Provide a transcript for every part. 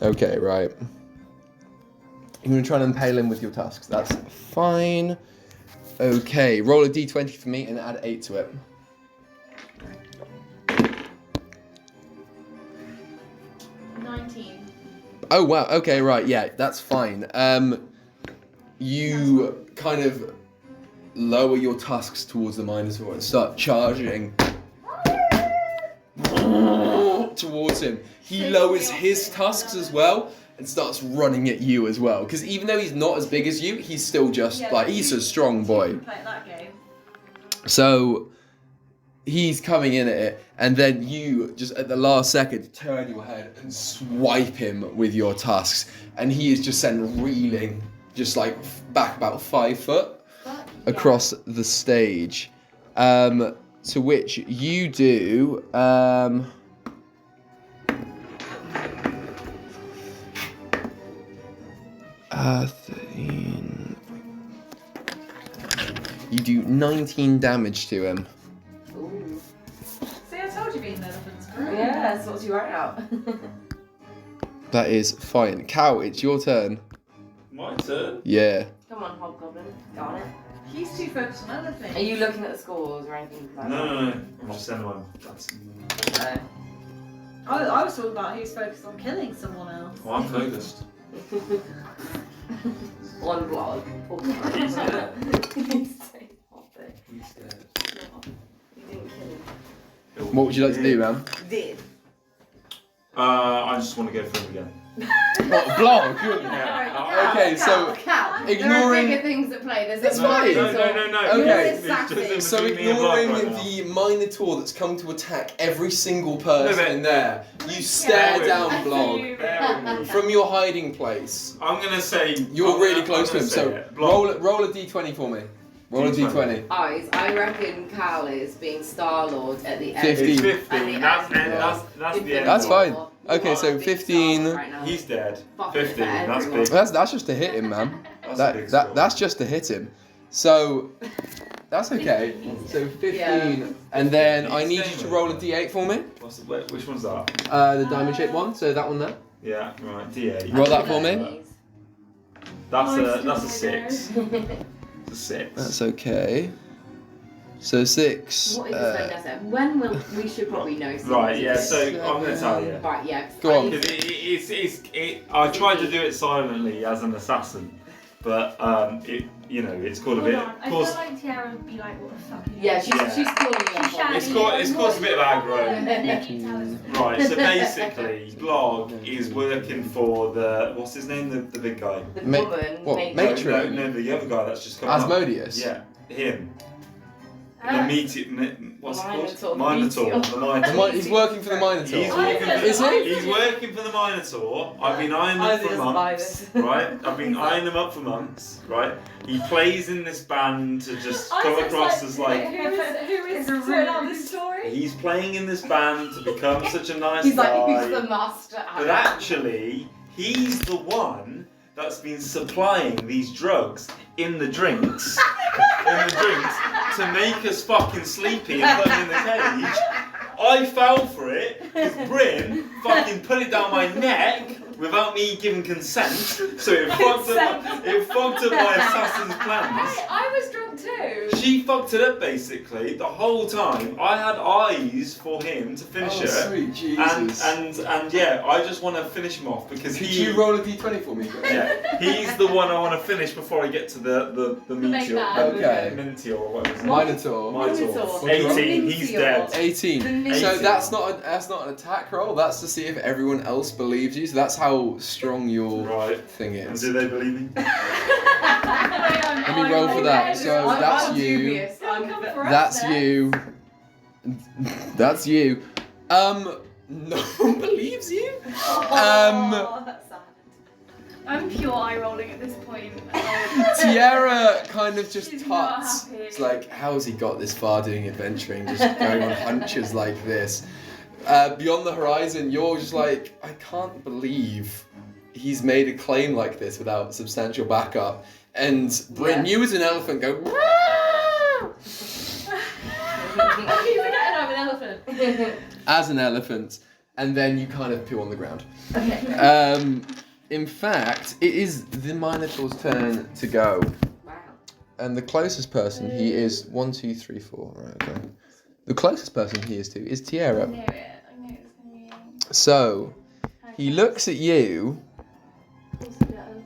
Okay, right. You're going to try and impale him with your tusks. That's fine. Okay, roll a d20 for me and add 8 to it. Oh, wow. Okay, right. Yeah, that's fine. You kind of lower your tusks towards the Minotaur and start charging towards him. He lowers his tusks as well and starts running at you as well. Because even though he's not as big as you, he's still just he's a strong boy. Play that game. So he's coming in at it, and then you just at the last second turn your head and swipe him with your tusks, and he is just sent reeling, just like back about 5 foot across the stage. To which you do 13. You do 19 damage to him. Ooh. See, I told you being an elephant's great. Yeah, sorts you right out. That is fine. Cow, it's your turn. My turn? Yeah. Come on, Hobgoblin. Go on it. He's too focused on other things. Are you looking at the scores or anything like that? No. I'm just sending one. I was talking about who's focused on killing someone else. Well, I'm focused. On blog. He's dead. He's dead. He's dead. You didn't kill him. What would you like to do, man? You did. I just want to go for him again. What, blog? Yeah. Okay, so Cal, there are ignoring- bigger things at play. There's It's a fine. No. Okay. It's just in So between me and Block ignoring right now. the Minotaur that's come to attack every single person No, but- in there, you stare Bear down with Blog Bear with me. from your hiding place. I'm gonna say You're really I'm close to gonna him, say so it. Block. roll a d20 for me. Roll a d20. Eyes, I reckon Cal is being Star-Lord at the end. 50. It's At 15. the That's end. the end. That's of fine. it. Okay, so Being 15. Star-Lord right now. He's dead. Fucking 15. for That's everyone. big. That's just to hit him, man. That's a big score. That's just to hit him. So that's okay. So 15, and then I need you to roll a d8 for me. Which one's that? The diamond shaped one. So that one there. Yeah, right. D8. Roll that for me. That's a 6. It's a 6. That's okay. So 6. What is this phone does it? When will we should probably know? Right. Yeah. So I'm gonna tell you. Right. Yeah. Go on. Because I tried to do it silently as an assassin, but it's called a bit. I feel like Tierra would be like, what the fuck? Yeah, she's calling you. She's shouting. It's caused a bit of aggro. Right, so basically, Blog is working for what's his name, the big guy? The Ma- woman. what, made Matron? her- No, the other guy that's just come up. Asmodeus. Yeah, him. The what's it Minotaur, called? the Minotaur. meteor. The Minotaur. He's working for the Minotaur. He's working for Is he? He's working for the Minotaur. I've been eyeing him for months, right? I've been eyeing him up for months, right? He plays in this band to just come across as like who is sorting out this story? he's playing in this band to become such a nice He's guy. like, who's the master? But actually, he's the one that's been supplying these drugs in the drinks, to make us fucking sleepy and put them in the cage. I fell for it because Bryn fucking put it down my neck without me giving consent, so it fucked up my assassin's plans. Hey, I was drunk too. She fucked it up basically the whole time. I had eyes for him to finish her. Sweet Jesus. And yeah, I just want to finish him off because Could you roll a d20 for me, Chris? yeah, he's the one I want to finish before I get to the meteor. man. Okay. Minotaur or whatever his name. Minotaur. Minotaur. 18, he's dead. 18. The So meteor. that's not an attack roll. That's to see if everyone else believes you. So that's how strong your Right. thing And is. do they believe me? Let me roll for that. So that's you. dubious. That's you. That's you. No one believes you. Oh, that's sad. I'm pure eye rolling at this point. Tierra kind of just She's not tuts. happy. It's like, how's he got this far doing adventuring, just going on hunches like this? Beyond the horizon, you're just like, I can't believe he's made a claim like this without substantial backup. And Bryn, you as an elephant go, I keep forgetting I'm an elephant. as an elephant. and then you kind of poo on the ground. Okay. In fact, it is the Minotaur's turn to go. Wow. And the closest person he is 1, 2, 3, 4. Right, okay. The closest person he is to is Tierra. I knew it. I knew it was going to be. So he looks at you Of course he does.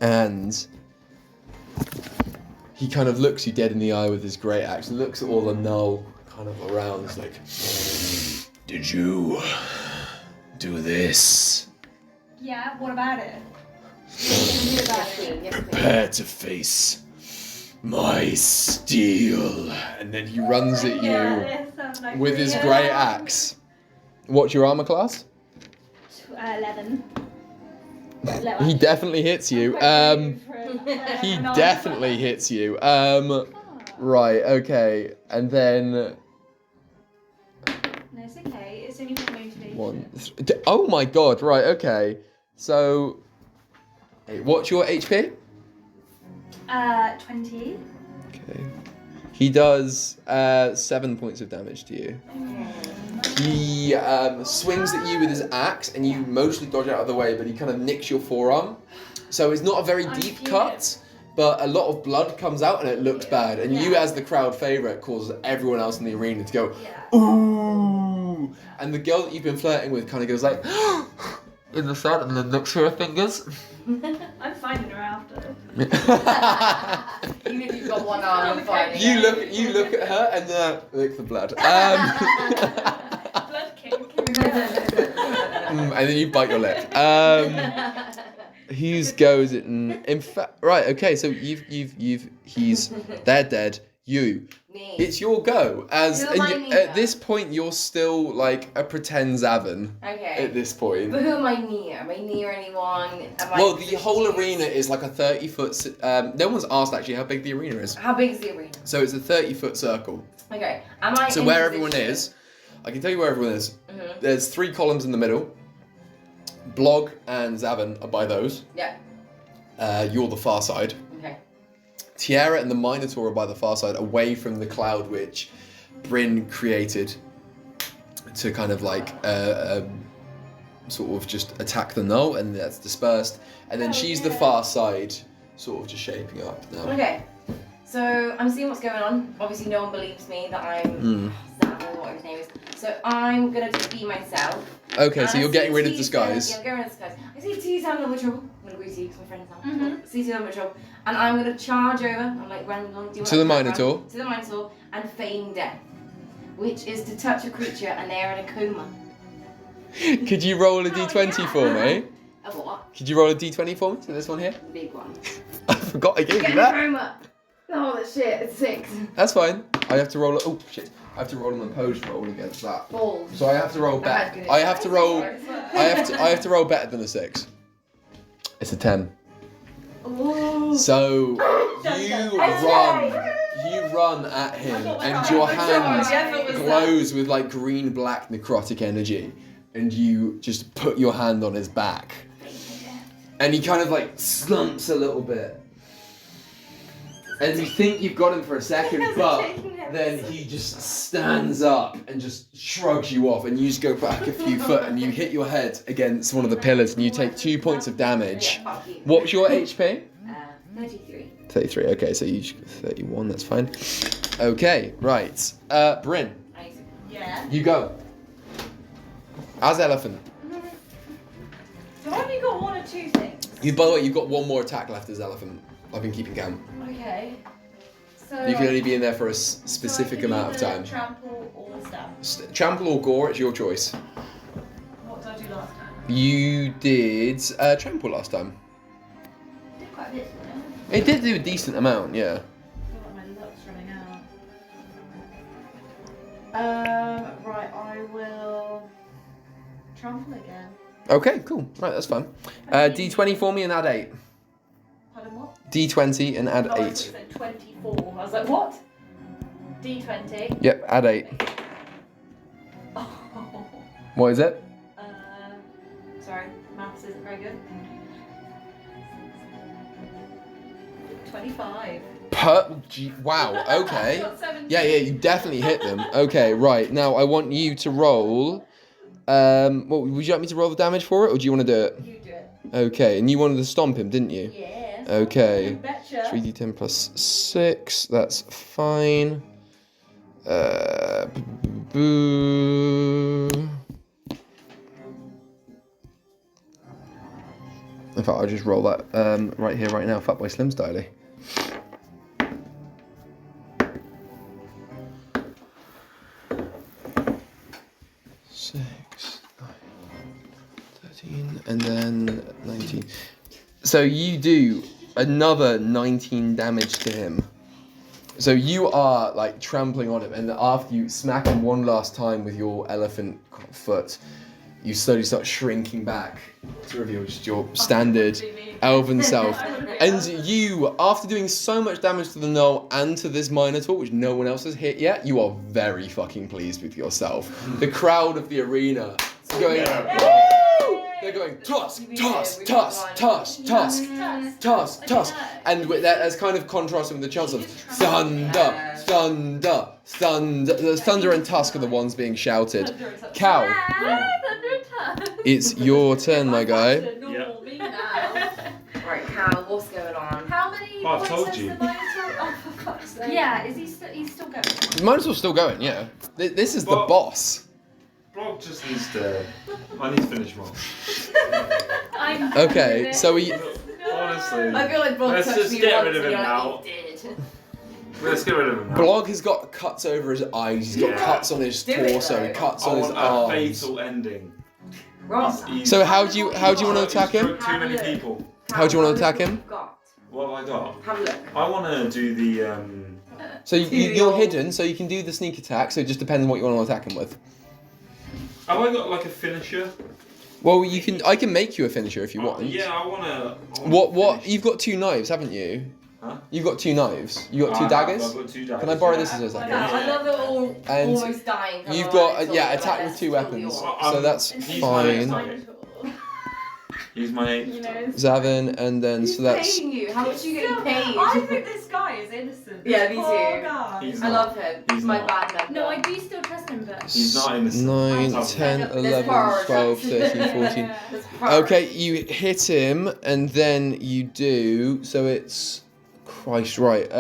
and he kind of looks you dead in the eye with his great axe and looks at all the null kind of around. It's like, did you do this? Yeah, what about it? Yes, queen. Yes, queen. Prepare to face my steel. And then he runs at you with his great axe. What's your armor class? 11. He definitely hits you. He definitely hits you. Right, okay. And then No, it's okay. It's only for motivation. oh my god, right, okay. So what's your HP? 20. Okay. He does 7 points of damage to you. He swings at you with his axe, and you mostly dodge out of the way, but he kind of nicks your forearm. So it's not a very deep cut, but a lot of blood comes out, and it looks bad. And you, as the crowd favourite, causes everyone else in the arena to go, ooh! And the girl that you've been flirting with kind of goes like, in the front, and then looks for her fingers. I'm finding her after. Even if you've got one arm, I'm fine. You look at her and lick the blood. Blood king. And then you bite your lip. Whose goes it? In fact, right? Okay, so they're dead. You. Me. It's your go. As Who and am I you, near? at this point, you're still like a pretend Zavin. Okay. At this point. But who am I near? Am I near anyone? Well, the whole arena is like a 30-foot. No one's asked actually how big the arena is. How big is the arena? So it's a 30-foot circle. Okay. Am I? So in where position? everyone is, I can tell you where everyone is. Mhm. There's 3 columns in the middle. Blog and Zavin are by those. Yeah. You're the far side. Okay. Tierra and the Minotaur are by the far side, away from the cloud which Bryn created to kind of like sort of just attack the null, and that's dispersed. And then she's the far side, sort of just shaping up now. Okay. So I'm seeing what's going on. Obviously, no one believes me that I'm Sam or whatever his name is. So I'm gonna just be myself. Okay, so And you're I getting see rid of T's disguise. Yeah, I'm getting rid of disguise. I see T's having a little trouble. I'm gonna greet you because my friend's now. Mhm. See T's having a little trouble. And I'm gonna charge over. I'm like, random. To the Minotaur. To the Minotaur and feign death, which is to touch a creature and they're in a coma. Could you roll a d20 for me? A what? Could you roll a d20 for me? So this one here? The big one. I forgot I gave Get you in a that. coma. Oh, that shit. It's 6. That's fine. I have to roll. Oh shit! I have to roll an opposed roll against that. Balls. So I have to roll That's better. good. I have to roll. That's I have to roll better than a 6. It's a 10. Ooh. So you run at him, and your hand glows with like green black necrotic energy, and you just put your hand on his back, and he kind of like slumps a little bit. And you think you've got him for a second, but then he just stands up and just shrugs you off, and you just go back a few foot, and you hit your head against one of the pillars, and you take 2 points of damage. Yeah, fuck you. What's your HP? 33. 33, okay, so you 31, that's fine. Okay, right. Bryn, Yeah. you go. As Elephant. So I've only got 1 or 2 things. By the way, you've got 1 more attack left as Elephant. I've been keeping count. Okay. So You can only be in there for a specific amount of time. Trample or stab. Trample or gore, it's your choice. What did I do last time? You did trample last time. I did quite a bit, didn't It did do a decent amount, yeah. I? I feel like my luck's running out. Right, I will trample again. Okay, cool. Right, that's fine. D20 for me and add 8. Pardon what? D20 and add Oh, I thought 8. it said 24. I was like, what? D20. Yep, add 8. Oh. What is it? Sorry, maths isn't very good. 25. Wow, okay. I got 17. Yeah, you definitely hit them. Okay, right. Now I want you to roll What would you like me to roll the damage for it, or do you want to do it? You do it. Okay, and you wanted to stomp him, didn't you? Yes. Okay. Betcha. 3d10 plus 6. That's fine. Boo. In fact, I'll just roll that right here, right now. Fatboy Slim style. And then 19. So you do another 19 damage to him. So you are like trampling on him, and after you smack him one last time with your elephant foot, you slowly start shrinking back to reveal just your standard elven self. And you, after doing so much damage to the gnoll and to this minotaur, which no one else has hit yet, you are very fucking pleased with yourself. The crowd of the arena is going, woo! They're going, tusk, tusk, tusk, tusk, tusk, tusk, tusk. And with that, as kind of contrasting with the chants of thunder, thunder, thunder. The thunder and tusk are the ones being shouted. Cal, it's your turn, my guy. Right, Cal, what's going on? How many I've points told has you. the Minotaur? Oh, for fuck's sake. Yeah, is he's still going? The minotaur's still going, yeah. This is the But- boss. Blog just needs to. I need to finish more. I'm Okay, so we. Honestly. I feel like Blog Let's touched just me get once rid of and him you're now. like, he did. Let's get rid of him now. Blog has got cuts over his eyes, he's got Yeah. cuts on his Do it, torso, though. cuts I on his want a arms. fatal ending. Ross, So how do you want to attack him? Too many people. How do you want to attack him? What have I got? Have a look. I want to do the. So you're hidden, so you can do the sneak attack. So it just depends on what you want to attack him with. Have I got like a finisher? Well, you can. I can make you a finisher if you want. Yeah, I want to. What? You've got 2 knives, haven't you? Huh? You've got 2 knives. You got 2 I've daggers. got 2 daggers. Can I borrow this as a second? Yeah, I love that all And almost dying. from You've the got Minotaur, yeah, but attack let's with 2 kill weapons. yours. So that's He's my fine. next Use my 8. You know. Zavin, and then Who's so that's. paying you? How much are you getting paid? I think this guy is innocent. Yeah, me Poor too. guy. He's I not. love him. He's He's my not. bad member. No, I do still trust him, but He's not innocent. 9, I'm 10, There's 11, priority. 12, 13, 14. That's priority. Okay, you hit him, and then you do. So it's Christ, right?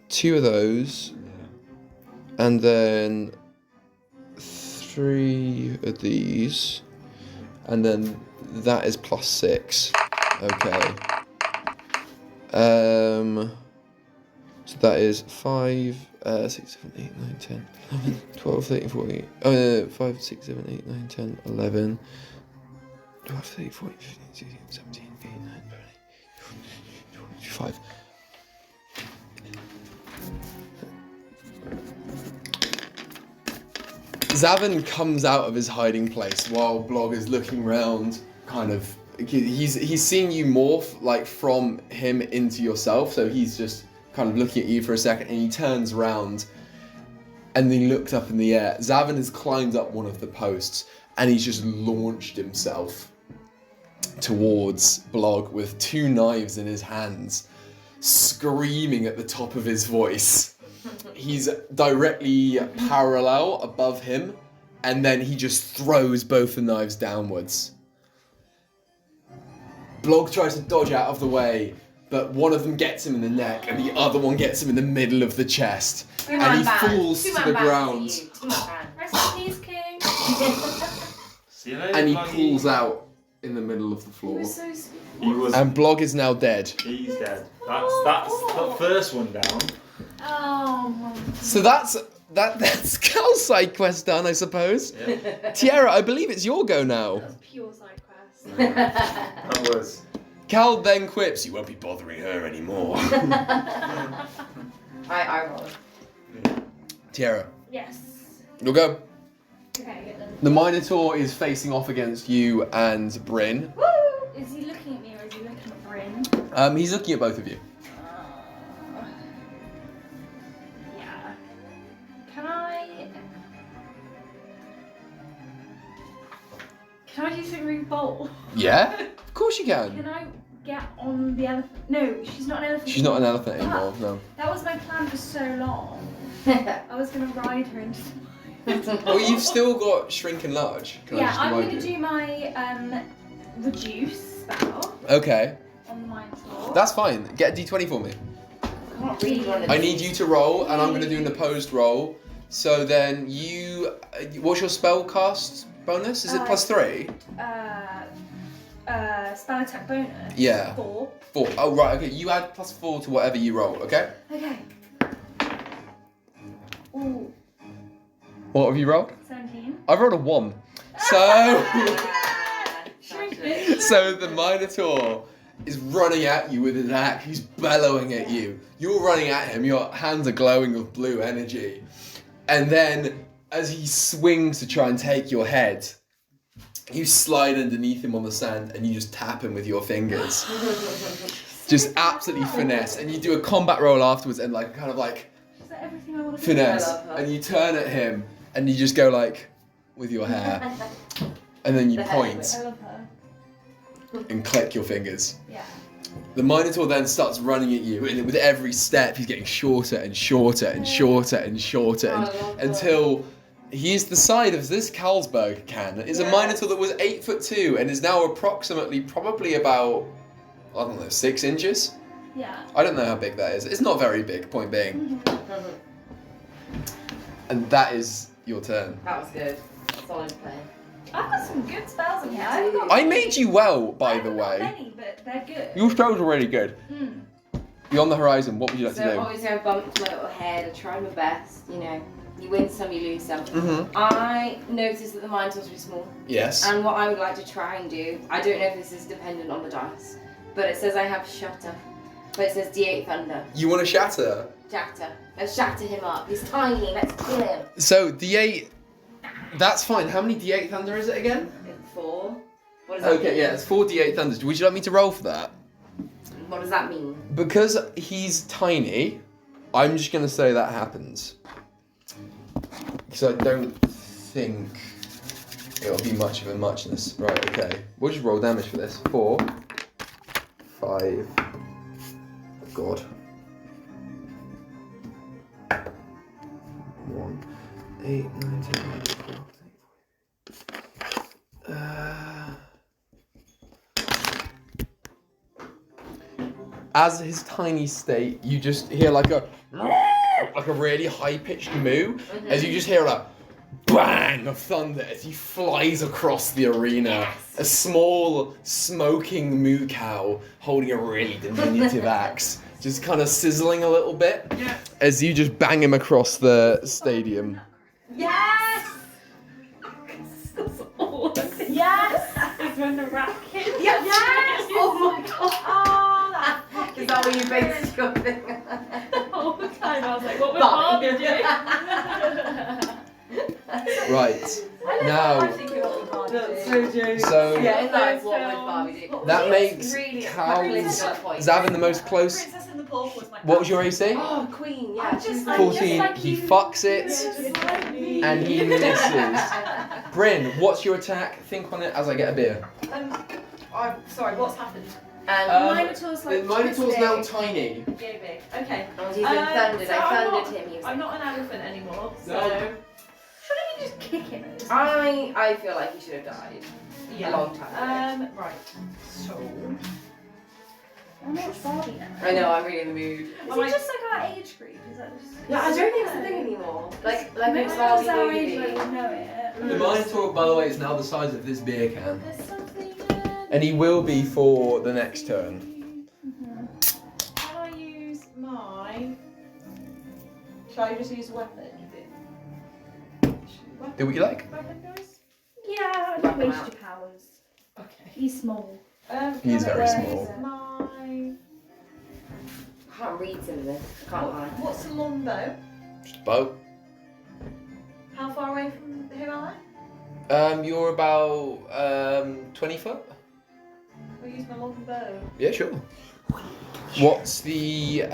2 of those, and then 3 of these, and then that is plus 6. Okay. So that is 5, 6, 7, 8, 9, 10, 11, 12, 13, 14. 5, 6, 7, 8, 9, 10, 11, 12, 13, 14, 15, 16, 17, 18, 19, 20, 25. Zavin comes out of his hiding place while Blog is looking around, kind of. He's seeing you morph like from him into yourself, so he's just kind of looking at you for a second, and he turns around, and then he looks up in the air. Zavin has climbed up one of the posts, and he's just launched himself towards Blog with 2 knives in his hands, screaming at the top of his voice. He's directly parallel above him, and then he just throws both the knives downwards. Blog tries to dodge out of the way, but one of them gets him in the neck, and the other one gets him in the middle of the chest, and he falls to the ground. rest in peace, King. See you later, And he Bloggy. pulls out in the middle of the floor. So sweet. He was. And Blog is now dead. He's dead. That's the first one down. Oh. So that's Cal's side quest done, I suppose. Yeah. Tierra, I believe it's your go now. That's pure side quest. That was. Cal then quips, "You won't be bothering her anymore." I roll. Tierra, Yes. you'll go. Okay, get them. The Minotaur is facing off against you and Bryn. Woo! Is he looking at me or is he looking at Bryn? He's looking at both of you. Yeah. Can I do something bold? Yeah? Of course you Can can. I get on the elephant? No, she's not an elephant. She's not an elephant anymore, no. That was my plan for so long. I was gonna ride her into the Oh, you've still got shrink and large. Can I Yeah, just I'm remind going to you? do my reduce spell Okay, on the Minotaur. that's fine. Get a d20 for me. Can't read one of I these. need you to roll, and I'm going to do an opposed roll. So then you, what's your spell cast bonus? Is it +3? Spell attack bonus. Yeah. 4. 4. Oh right, okay. You add +4 to whatever you roll. Okay. Okay. Ooh, What have you rolled? 17. I've rolled a 1. So, Ah, Shrink gotcha. it. so the Minotaur is running at you with his axe. He's bellowing at you. You're running at him. Your hands are glowing with blue energy. And then, as he swings to try and take your head, you slide underneath him on the sand and you just tap him with your fingers. Just absolutely finesse. And you do a combat roll afterwards and like kind of like Is that everything I want to do? finesse. I love her. And you turn at him and you just go like with your hair. And then you The point I love her. and click your fingers. Yeah. The Minotaur then starts running at you, and with every step, he's getting shorter and shorter and shorter and shorter Oh, I love that. until he's the size of this Carlsberg can. Is a Yes. Minotaur that was 8'2" and is now approximately, probably about, I don't know, 6 inches. Yeah. I don't know how big that is. It's not very big. Point being, and that is your turn. That was good. Solid play. I've got some good spells in here. Yeah, I've got I made you well, by I the haven't got way. many, but they're good. Your spells are really good. Mm. Beyond the horizon, what would you like So to do? obviously I bumped my little head. I tried my best. You know, you win some, you lose some. Mm-hmm. I noticed that the Minotaur's really small, Yes. and what I would like to try and do, I don't know if this is dependent on the dice, but it says I have Shatter, but it says D8 Thunder. You want to shatter? Shatter. Let's shatter him up. He's tiny. Let's kill him. So D8, that's fine. How many D8 thunder is it again? 4. What does that mean? Okay, yeah, it's 4 D8 thunders. Would you like me to roll for that? What does that mean? Because he's tiny, I'm just gonna say that happens. Because I don't think it'll be much of a muchness. Right, okay. We'll just roll damage for this. 4, 5. Oh God. 1, 8, 9, 10, 11, 12, 13. As his tiny state, you just hear like a really high-pitched moo, as you just hear a bang of thunder as he flies across the arena. A small, smoking moo cow holding a really diminutive axe, just kind of sizzling a little bit as you just bang him across the stadium. Yes! Yes! It's when the rat hits. Yes! Oh my god! Oh, that Is that what you based your thing? The whole time I was like, what would Barbie. Barbie do? Right. I Now, think it was hard to That's do. so true. so Yeah, it's like Those what would films. Barbie do? that It's makes really- cows. Princess got a point. Zavin the most close. Princess and the Pauper was my What was your AC? Oh, Queen, yeah. I'm just she's like- 14. like He you. fucks it. Just like me. And he misses. Bryn, what's your attack? Think on it as I get a beer. I'm sorry, what's happened? And Minotaur's like The Minotaur's now twisted. tiny. Yay big. Okay. he's been thundered. So I I'm thundered him. He was I'm like, not an elephant anymore, so No. Shouldn't you just kick him? I feel like he should have died yeah. a long time ago. Right. So I'm not Barbie now. I know, I'm really in the mood. Is Oh, it just like our age group? Is that just... Yeah, I don't think it's a thing anymore. Like Maybe a it's Barbie our age movie. group, we know it. The Minotaur, by the way, is now the size of this beer can. There's something... And he will be for the next turn. can I use my? Shall I just use a weapon? Do what you like. Weapon, guys. Yeah, Whack don't him waste out. your powers. Okay. He's small. He is very Where small. is it? My. I can't read some of this. I can't lie. What's a longbow? Just a bow. How far away from here am I? You're about 20 foot. I'll use my longbow. Yeah, sure. What's the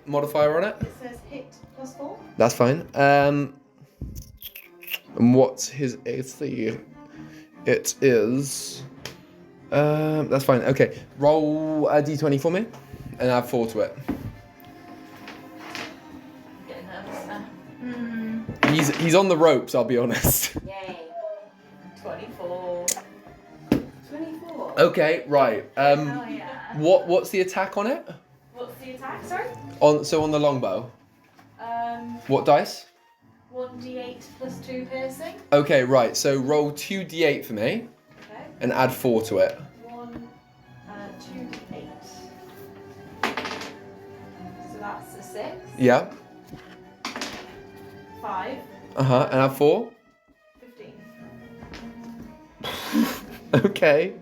modifier on it? It says hit +4. That's fine. And what's his AC? It is. That's fine. Okay, roll a d20 for me, and add 4 to it. Getting nervous now. He's on the ropes, I'll be honest. Yay. 24. 24. Okay, right. Hell yeah. What's the attack on it? What's the attack, sorry? On the longbow. What dice? 1d8 plus 2 piercing. Okay, right. So roll 2d8 for me Okay. and add 4 to it. 1, 2d8. So that's a 6. Yeah. 5. And add 4. 15. Okay.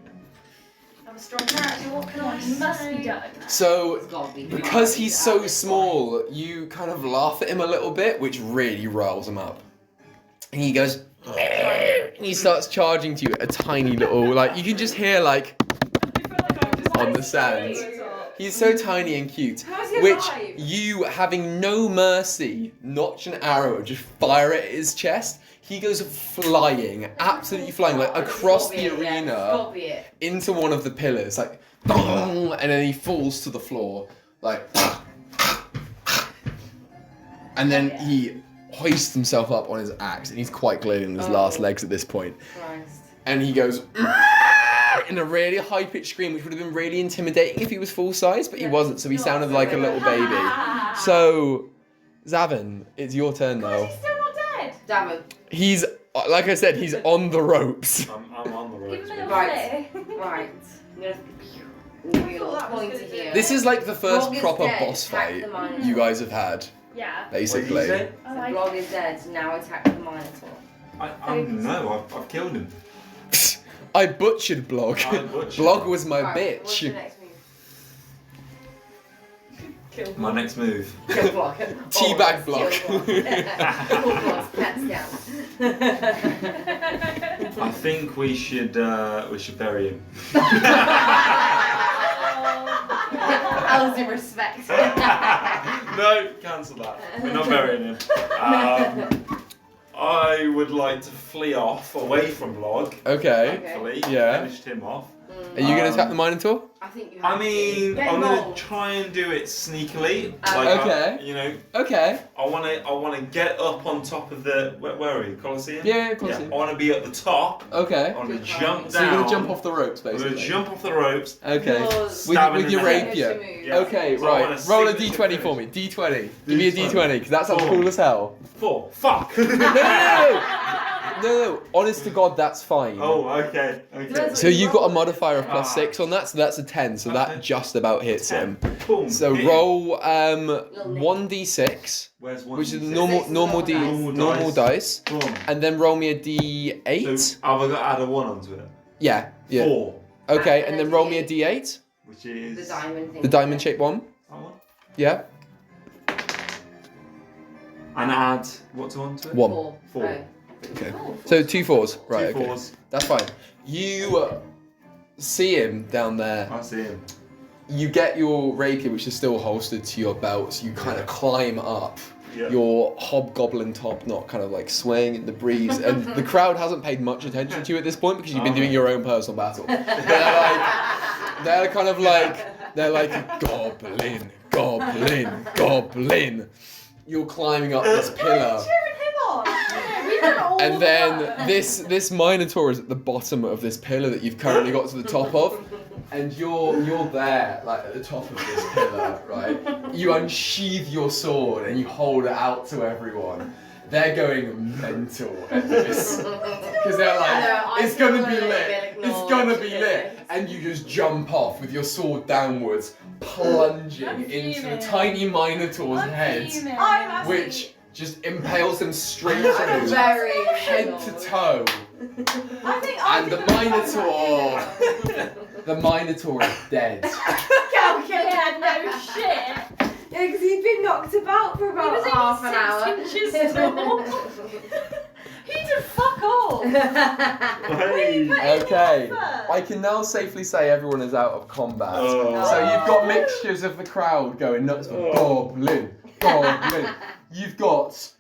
I'm a strong character, what can I It must say? be done. So It's gotta be because fine. he's so small, you kind of laugh at him a little bit, which really riles him up. And he goes, and he starts charging to you at a tiny little, like, you can just hear, like, on the sand. He's so tiny and cute. How is he Which alive? you, having no mercy, notch an arrow and just fire it at his chest. He goes flying, absolutely flying, like across the arena Gotta be it. into one of the pillars, like, and then he falls to the floor, like, and then he hoists himself up on his axe, and he's quite clearly on his last legs at this point. Christ. And he goes in a really high-pitched scream, which would have been really intimidating if he was full size, but he wasn't, so he sounded like a little baby. So, Zavin, it's your turn now. He's still not dead. Damn it. He's, like I said, he's on the ropes. I'm on the Give ropes. him a Right. little Right. I'm gonna point to here. This is like the first Frog is proper dead, boss attack fight the minotaur. you guys have had, Yeah. What did you basically. say? I The like Blog is dead, now attack the Minotaur. No, I've killed him. I butchered Blog. I butchered Blog him. was my Right, What's your bitch. next move? Kill My next move. Kill Blog. Teabag Blog. Kill Blog. Hands down. I think we should bury him. How's your respect? No, cancel that. We're not burying him. I would like to flee off away from Blog. Okay. Hopefully, Yeah. finished him off. Are you gonna attack the Minotaur? I think you have I mean, Get I'm gonna involved. try and do it sneakily. Okay. Okay. I wanna get up on top of the. Where are you? Colosseum? Yeah, Colosseum. I wanna be at the top. Okay. I wanna Good jump down. So you're gonna jump off the ropes, I'm basically. gonna jump off the ropes. Okay. Yours. Stab him With in your the head. rapier. Yeah. Okay, So I wanna right. Roll a signature d20 finish. for me. D20. Give me a D20. d20, because that sounds Four. cool as hell. 4. Fuck. No. Honest to God, that's fine. Oh, okay. So you've got a modifier of +6 on that, so that's a 10. So that Okay. just about hits him. Boom. So Hit him. roll 1d6, Where's one? which is D6? normal dice, Boom. and then roll me a d8. So have I got to add a 1 onto it? Yeah. 4. Okay, And and then then roll me a D8. d8. Which is The diamond thing. The diamond shaped one. that one. Yeah. And add what to onto it? 1. 4. 4. Oh. Okay. Oh, So 2 4s. Right. Two Okay. 4s. That's fine. You see him down there. I see him. You get your rapier, which is still holstered to your belt, so you kind of climb up. Yeah. Your hobgoblin top knot kind of like swaying in the breeze, and the crowd hasn't paid much attention to you at this point because you've been doing your own personal battle. They're kind of like goblin, goblin, goblin. You're climbing up this pillar. And then this minotaur is at the bottom of this pillar that you've currently got to the top of, and you're there, like at the top of this pillar, right? You unsheath your sword and you hold it out to everyone. They're going mental at this because they're like, it's gonna be lit, it's gonna be lit, and you just jump off with your sword downwards, plunging I'm into the fuming. tiny minotaur's head, which just impales them straight through, Very head to toe. I think And the Minotaur is dead. Yeah, no shit. Yeah, because he'd been knocked about for about He was half only an hour. 6 inches tall. He did fuck all. Hey. Okay, I can now safely say everyone is out of combat. Oh. So you've got mixtures of the crowd going nuts for goblin, goblin. You've got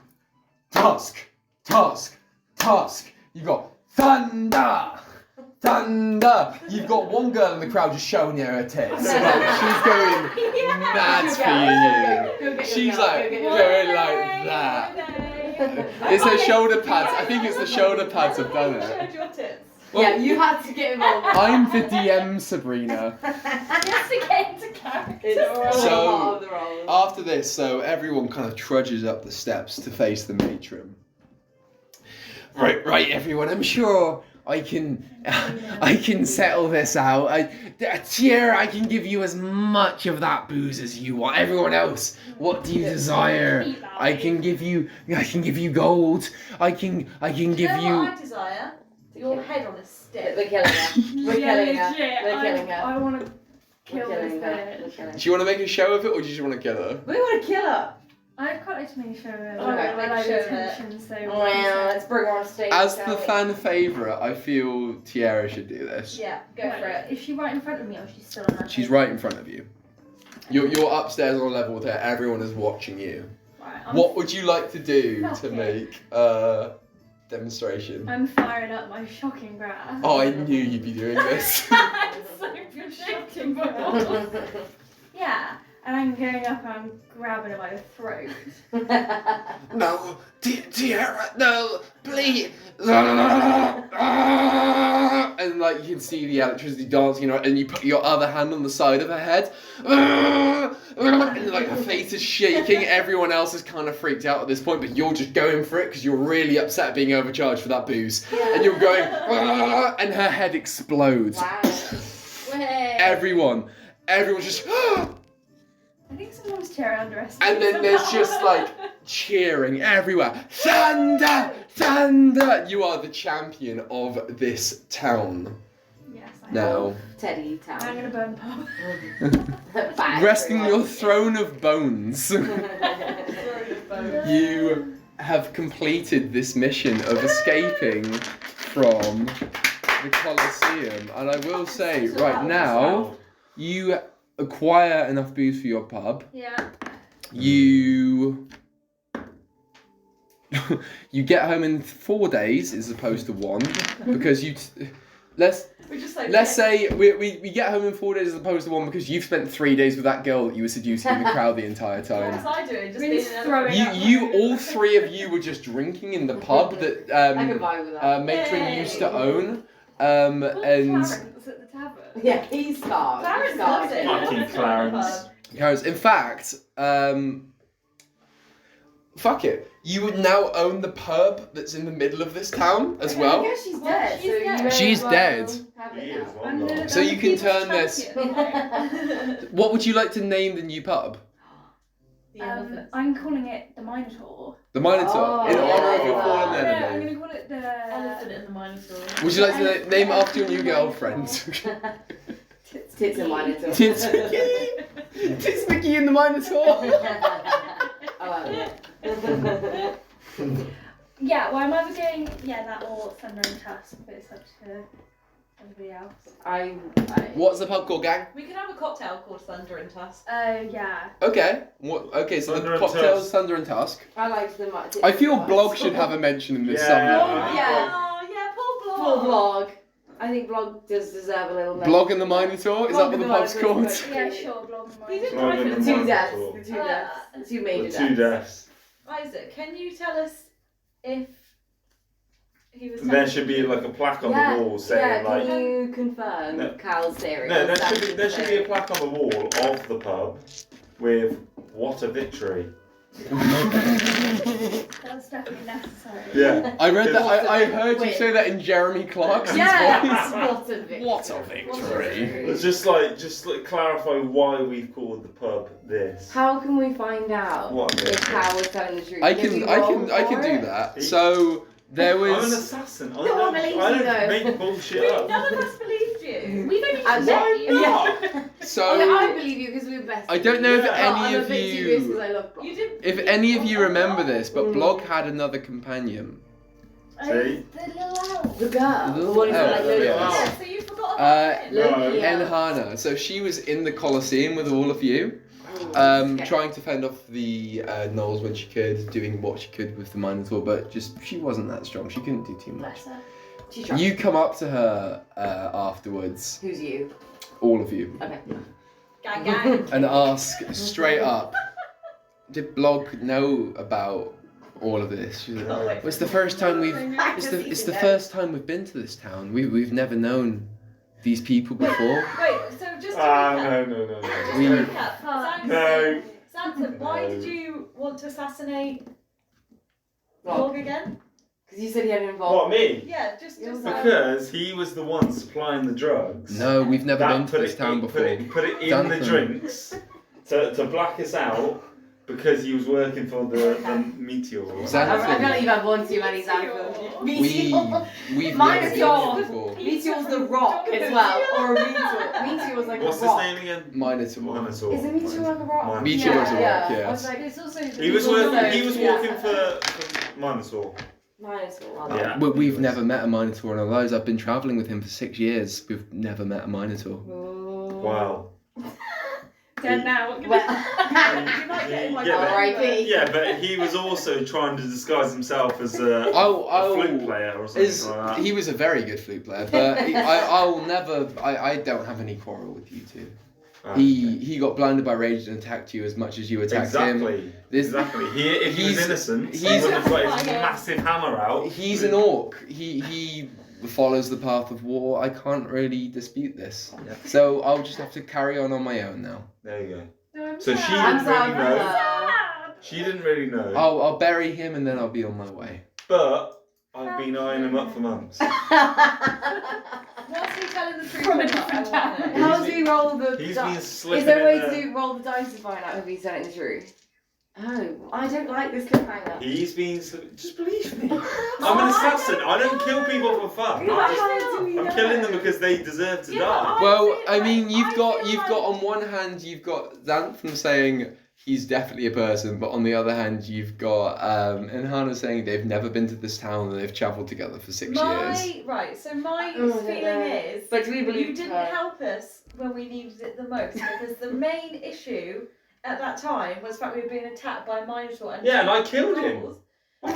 tusk, tusk, tusk. You've got thunder, thunder. You've got one girl in the crowd just showing you her tits. Like, she's going mad for you. She's like going like that. It's her shoulder pads. I think it's the shoulder pads have done it. Showed your tits. Well, Yeah, you had to get involved. I'm the DM, Sabrina. Just to get into character. It's all So- part of the role. After this, so everyone kind of trudges up the steps to face the matron. Right, everyone. I'm sure I can settle this out. Tierra, I can give you as much of that booze as you want. Everyone else, what do you desire? I can give you gold. I can give You know you. what I desire? Your head on a stick. We're killing her. We're killing her. Legit, We're killing her. I want to We're kill this killing her. We're bitch. killing her. Do you want to make a show of it, or do you just want to kill her? We want to kill her. I'd quite like to make a show of it. Okay, I make a like show of it. attention, so Well, let's bring her on stage. As shall the we? fan favourite, I feel Tierra should do this. Yeah, go for it. Is she right in front of me or is she still on her She's head? right in front of you. You're upstairs on a level with her. Everyone is watching you. Right, What would you like to do Fuck to it. make a demonstration? I'm firing up my shocking graph. Oh, I knew you'd be doing this. It's so predictable. Yeah, and I'm going up and I'm grabbing her by the throat. No, Tierra, no, please. And like you can see the electricity dancing, and you put your other hand on the side of her head. And like her face is shaking. Everyone else is kind of freaked out at this point, but you're just going for it because you're really upset being overcharged for that booze. And you're going, and her head explodes. Wow. Everyone's just. I think sometimes Tierra underestimates. And then there's just like cheering everywhere. Thunder! Thunder! You are the champion of this town. Yes, I am. Now, Teddy I'm Town. gonna burn pub. resting your throne of bones, you have completed this mission of escaping from the Colosseum. And I will say, right now, you acquire enough booze for your pub. Yeah. You you get home in 4 days as opposed to 1 because let's say we get home in 4 days as opposed to 1 because you've spent 3 days with that girl that you were seducing in the crowd the entire What time. was I doing? Just We're being just an throwing elephant. You all 3 of you were just drinking in the pub that I can vibe with that. Matron Yay. used to own. And And Clarence at the tavern. Yeah, he's starved. Clarence loves it. Fucking Clarence. Clarence, in fact, fuck it. You would now own the pub that's in the middle of this town as I well. guess she's Well, dead. she's so you dead. may She's as well dead. have He it is now. one I'm lord. the So you can people's turn this- champion. What would you like to name the new pub? The elephant. I'm calling it the Minotaur. The Minotaur, Oh, in honour of your yeah. fallen No, I'm enemy. gonna call it the Elephant in the Minotaur. Would you like to name it after your new girlfriend? Tits and Minotaur. Tits Mickey and the Minotaur. Yeah, well, I'm either going that or Thunder and Tusk, but it's up to everybody else. I What's the pub called, gang? We could have a cocktail called Thunder and Tusk. Yeah. Okay. What? Okay, so Thunder the and cocktails, Tusk. Thunder and Tusk. I liked them. I feel Blog should have a mention in this Yeah. somewhere. Yeah. Oh, yeah, poor Full Blog. vlog. I think vlog does deserve a little. Blog and the Minotaur? Is that Blog what and the the pub's Minotaur. called? Yeah, sure, Blog and He didn't Blog write and it. the The two Minotaur. deaths. The two deaths. The two major The deaths. 2 deaths. Isaac, can you tell us if he was... There should be like a plaque on the wall saying yeah, like. can you confirm No. Cal's theory? No, Is that there should be a theory? plaque on the wall of the pub with "What a victory." That's definitely necessary. Yeah. I read that. What a I heard you win. say that in Jeremy Clarkson's Yeah, voice. what a victory. What a victory. It's just like clarify why we've called the pub this. How can we find out What a if victory. Cal was telling the truth? I Did can you I roll can I can for do it? that. So there I'm an was assassin. I No one don't, believes I you, don't though. make bullshit Wait, up. none of us believed you. We've only And just met then- you. yeah. so I believe you because we're best. I don't know if Yeah. any I'm a of bit serious because you I love Blog. You did. if any of you remember this, but Blog had another companion. Oh, See? the little elf. The girl. The The one who's elf, got like loads yeah. of Yeah, so you forgot about him. No. Yeah. Enhana. So she was in the Colosseum with all of you, Okay. trying to fend off the gnolls when she could, doing what she could with the Minotaur, but just she wasn't that strong. She couldn't do too much. Bless her. She's drunk. You come up to her afterwards, Who's you? all of you, Okay. Gang, gang. and ask straight up, did Blog know about all of this. She's like, Can't wait it's for the first time we've. It's It's the first time we've been to this town. We've never known these people before. Wait, so just to Ah, recap. no. Just We- to recap. No. Xanthan, why No. did you want to assassinate What? Log again? Because you said he had What, involved. me? Yeah, just Because he was the one supplying the drugs. No, we've never That been to put this it town in- before. Put it in Jonathan. the drinks to black us out because he was working for the meteor. Or Xanthan. something. I feel like you've had one too many examples. We've Mine never is been yours. here before. Meteor's the rock as well, or a meteor. Meteor's like What's a his rock. name again? Minotaur. Minotaur. Is a meteor like a rock? Meteor is a rock, I yes. was like, It's also He was Also, working. He was yeah. walking for Minotaur. Minotaur. Yeah. We've never met a Minotaur in our lives. I've been travelling with him for 6 years. We've never met a Minotaur. Wow. Dead now. What can Well, You might get in my Yeah, but- R.I.P. Yeah, but he was also trying to disguise himself as a flute player or something like that. He was a very good flute player, but I'll never. I don't have any quarrel with you two. He got blinded by rage and attacked you as much as you attacked him. Exactly. If he was He's- innocent, he he's- wouldn't have got his massive hammer out. He's an orc. He follows the path of war. I can't really dispute this. Yeah. So I'll just have to carry on my own now. There you go. No, I'm So sad. she I'm didn't really know. sad. She didn't really know. I'll bury him and then I'll be on my way. But I've been eyeing him up for months. What's he telling the truth From a about? different I wanna town. know. How do you roll the He's dice? been slipping Is there a way in to there. do roll the dice to find out if he's telling the truth? Oh, I don't like this cliffhanger. He's been. Just believe me. I'm an assassin. I don't kill people for fun. How do we I'm know? killing them because they deserve to Yeah, die. Well, I feel mean, like- you've I got feel on one hand you've got Xanthan saying he's definitely a person, but on the other hand you've got Enhana saying they've never been to this town and they've travelled together for 6 years. Right, so my Oh, I don't feeling know. is But do we believe you didn't her? help us when we needed it the most because the main issue at that time was the fact we were being attacked by a Minotaur and Yeah, and I killed him. I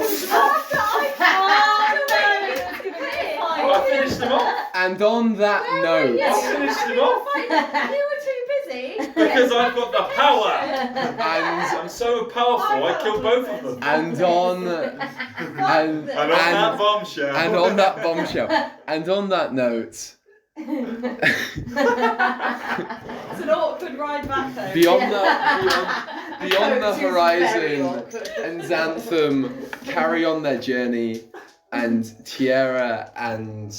finished him off. And on that note, I finished him off You were too busy. because I've got the power. and I'm so powerful. I killed both of them. and on and And on that bombshell. and on that bombshell, and on that note, It's an awkward ride back though. beyond the horizon, and Xantham carry on their journey, and Tierra and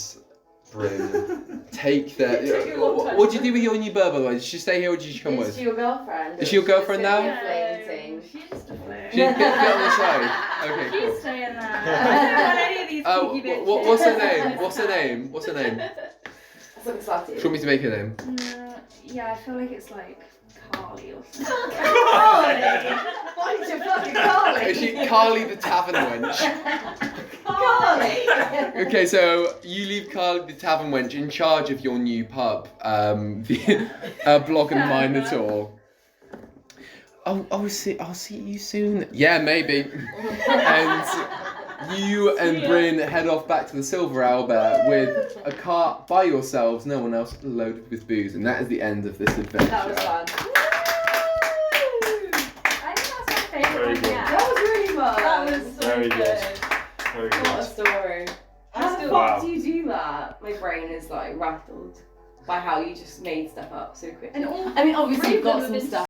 Bryn take their. What do you do with your new bird, by the way? Did she stay here or did she come Is with? she your girlfriend? Is she your girlfriend now? She's just a flirt. She get on the side. Okay, She's cool. staying there. I don't want any of these cheeky bitches. What's her name? What's her name? What's her name? Something slutty. Do you want me to make her name? Yeah, I feel like it's like Carly or something. Carly! Why did you fucking Carly? Is she Carly the Tavern Wench? Carly! Okay, so you leave Carly the Tavern Wench in charge of your new pub, the Blog and Minotaur. I'll see you soon. Yeah, maybe. And you and Bryn head off back to the Silver Albert with a cart by yourselves, no one else, loaded with booze, and that is the end of this adventure. That was fun. I think that's my favourite Very one good. yet. That was really fun. That was so Very good. good. Very What a good. story. I How the still- fuck Wow. do you do that? My brain is like rattled by how you just made stuff up so quickly. And all I mean, obviously three you've of got them some have been stuff